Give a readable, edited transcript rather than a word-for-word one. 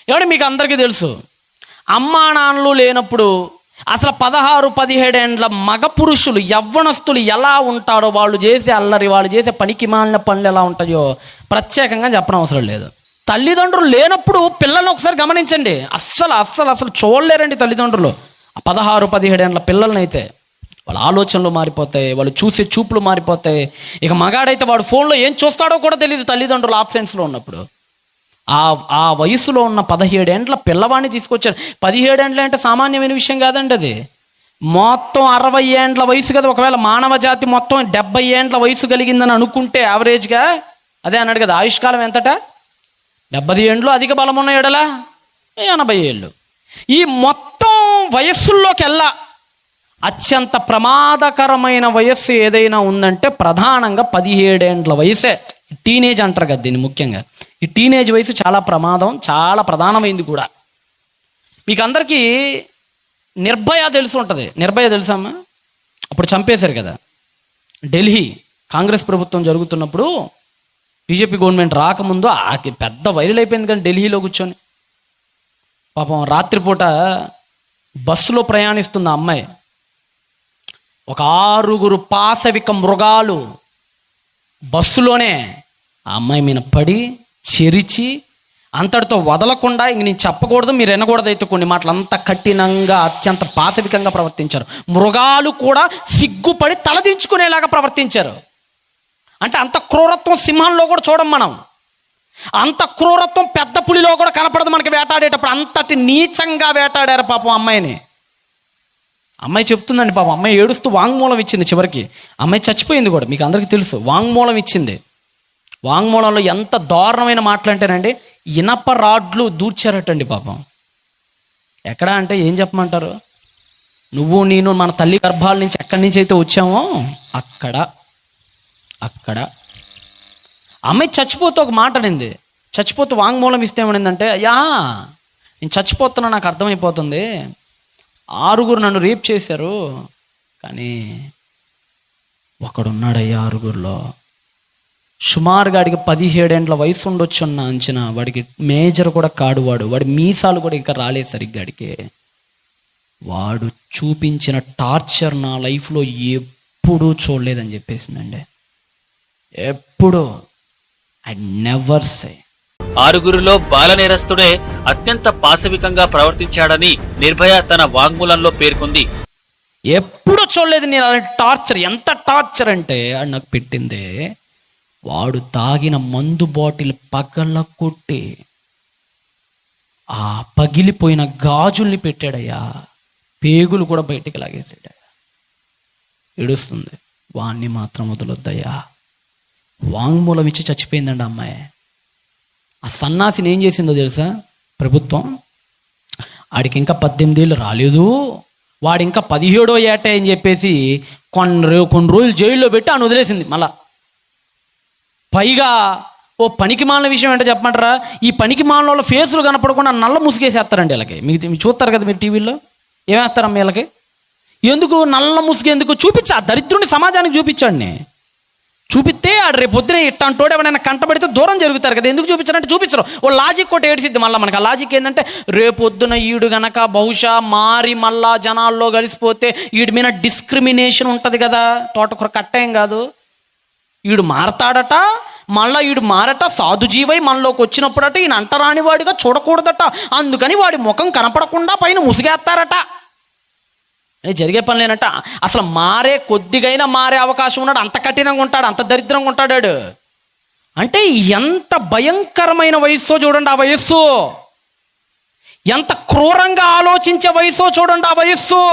ఏమంటే మీకు అందరికీ తెలుసు, అమ్మా నాన్నలు లేనప్పుడు అసలు 16-17 ఏండ్ల మగ పురుషులు యవ్వనస్తులు ఎలా ఉంటారో, వాళ్ళు చేసే అల్లరి, వాళ్ళు చేసే పనికి మాలిన పనులు ఎలా ఉంటాయో ప్రత్యేకంగా చెప్పడం అవసరం లేదు. తల్లిదండ్రులు లేనప్పుడు పిల్లల్ని ఒకసారి గమనించండి, అస్సలు చూడలేరండి తల్లిదండ్రులు. 16-17 ఏండ్ల పిల్లల్ని అయితే వాళ్ళ ఆలోచనలు మారిపోతాయి, వాళ్ళు చూసే చూపులు మారిపోతాయి. ఇక మగాడైతే వాడు ఫోన్లో ఏం చూస్తాడో కూడా తెలియదు తల్లిదండ్రులు ఆబ్సెన్స్లో ఉన్నప్పుడు. ఆ వయసులో ఉన్న 17 ఏండ్ల పిల్లవాడిని తీసుకొచ్చారు. 17 ఏండ్ల అంటే సామాన్యమైన విషయం కాదండి, అది మొత్తం 60 ఏండ్ల వయసు కదా. ఒకవేళ మానవ జాతి మొత్తం 70 ఏండ్ల వయసు కలిగిందని అనుకుంటే యావరేజ్గా, అదే అన్నాడు కదా, ఆయుష్కాలం ఎంతట 70 ఏండ్లు, అధిక బలం ఉన్న ఎడల 80 ఏళ్ళు. ఈ మొత్తం వయస్సుల్లోకెల్లా అత్యంత ప్రమాదకరమైన వయస్సు ఏదైనా ఉందంటే ప్రధానంగా 17 ఏండ్ల వయసే. టీనేజ్ అంటారు కదా దీన్ని. ముఖ్యంగా ఈ టీనేజ్ వయసు చాలా ప్రమాదం, చాలా ప్రధానమైంది కూడా. మీకు అందరికీ నిర్భయ తెలిసి ఉంటుంది. నిర్భయ తెలుసమ్మా? అప్పుడు చంపేశారు కదా. ఢిల్లీ కాంగ్రెస్ ప్రభుత్వం జరుగుతున్నప్పుడు, బీజేపీ గవర్నమెంట్ రాకముందు పెద్ద వైరల్ అయిపోయింది కానీ ఢిల్లీలో కూర్చొని పాపం రాత్రిపూట బస్సులో ప్రయాణిస్తున్న అమ్మాయి, ఒక 6 పాశవిక మృగాలు బస్సులోనే ఆ అమ్మాయి మీద పడి చెరిచి అంతటితో వదలకుండా, ఇంక నేను చెప్పకూడదు, మీరు వినకూడదు అయితే కొన్ని మాటలు, అంత కఠినంగా అత్యంత పాశవికంగా ప్రవర్తించారు. మృగాలు కూడా సిగ్గుపడి తలదించుకునేలాగా ప్రవర్తించారు. అంటే అంత క్రూరత్వం సింహంలో కూడా చూడం మనం, అంత క్రూరత్వం పెద్ద పులిలో కూడా కనపడదు మనకి వేటాడేటప్పుడు. అంతటి నీచంగా వేటాడారు పాపం అమ్మాయిని. అమ్మాయి చెప్తుందండి పాపం, అమ్మాయి ఏడుస్తూ వాంగ్మూలం ఇచ్చింది. చివరికి అమ్మాయి చచ్చిపోయింది కూడా, మీకు అందరికీ తెలుసు. వాంగ్మూలం ఇచ్చింది. వాంగ్మూలంలో ఎంత దారుణమైన మాటలు అంటేనండి, ఇనప రాడ్లు దూర్చారటండి పాపం. ఎక్కడ అంటే ఏం చెప్పమంటారు, నువ్వు నేను మన తల్లి గర్భాల నుంచి ఎక్కడి నుంచి అయితే వచ్చామో అక్కడ అమ్మాయి చచ్చిపోతూ ఒక మాట అనింది. చచ్చిపోతూ వాంగ్మూలం ఇస్తే ఏమనిందంటే, అయ్యా నేను చచ్చిపోతున్నా, నాకు అర్థమైపోతుంది, 6 నన్ను రేప్ చేశారు, కానీ ఒకడున్నాడయ్యా 6లో, సుమారుగా వాడికి 17 ఏండ్ల వయసు ఉండొచ్చు అన్న అంచనా. వాడికి మేజర్ కూడా కాడు, వాడి మీసాలు కూడా ఇంకా రాలేదు సరిగ్గా వాడికి. వాడు చూపించిన టార్చర్ నా లైఫ్లో ఎప్పుడూ చూడలేదని చెప్పేసిందండి. ఎప్పుడు ఐ నెవర్ సే. 6లో బాల నేరస్తుడే అత్యంత పాశవికంగా ప్రవర్తించాడని నిర్భయ తన వాంగ్మూలంలో పేర్కొంది. ఎప్పుడు చూడలేదు నేను అలాంటి టార్చర్. ఎంత టార్చర్ అంటే అది నాకు పెట్టిందే, వాడు తాగిన మందు బాటిల్ పగల కొట్టి ఆ పగిలిపోయిన గాజుల్ని పెట్టాడయ్యా, పేగులు కూడా బయటికి లాగేసాడయ్యా. ఏడుస్తుంది, వాణ్ణి మాత్రం వదలొద్దయ్యా. వాంగ్మూలం ఇచ్చి చచ్చిపోయిందండి అమ్మాయి. ఆ సన్నాసిని ఏం చేసిందో తెలుసా ప్రభుత్వం? ఆడికి ఇంకా 18 ఏళ్ళు రాలేదు, వాడు ఇంకా 17వ ఏట అని చెప్పేసి కొన్ని రోజులు జైల్లో పెట్టి ఆయన వదిలేసింది. మళ్ళా పైగా ఓ పనికి మాలిన విషయం ఏంటో చెప్పమంటారా, ఈ పనికి మాలిన వాళ్ళ ఫేసులు కనపడకుండా నల్ల ముసుగేసేస్తారండి వీళ్ళకి. మీకు చూస్తారు కదా మీరు టీవీలో, ఏమేస్తారమ్మ వీళ్ళకి? ఎందుకు నల్ల ముసుగు ఎందుకు? చూపించా దరిద్రుని సమాజానికి చూపించాడిని. చూపిస్తే ఆడు రేపు పొద్దున ఇట్టంటోడు ఎవరైనా కంటపడితే దూరం జరుగుతారు కదా. ఎందుకు చూపించారంటే చూపించరు. ఓ లాజిక్ ఒకటి ఏడిసిద్ది మళ్ళీ మనకు. ఆ లాజిక్ ఏంటంటే, రేపు పొద్దున ఈడు గనక బహుశా మారి మళ్ళా జనాల్లో కలిసిపోతే ఈడి మీద డిస్క్రిమినేషన్ ఉంటుంది కదా, తోటకూర కట్టేం కాదు, ఈడు మారతాడట, మళ్ళా ఈడు మారట సాధుజీవై మనలోకి వచ్చినప్పుడట ఈయన అంటరాని వాడిగా చూడకూడదట, అందుకని వాడి ముఖం కనపడకుండా పైన ముసుగేస్తారట. జరిగే పని లేనట. అసలు కొద్దిగైనా మారే అవకాశం ఉన్నాడు, అంత కఠినంగా ఉంటాడు, అంత దరిద్రంగా ఉంటాడు. అంటే ఎంత భయంకరమైన వయస్సో చూడండి ఆ వయస్సు, ఎంత క్రూరంగా ఆలోచించే వయస్సో చూడండి ఆ వయస్సు.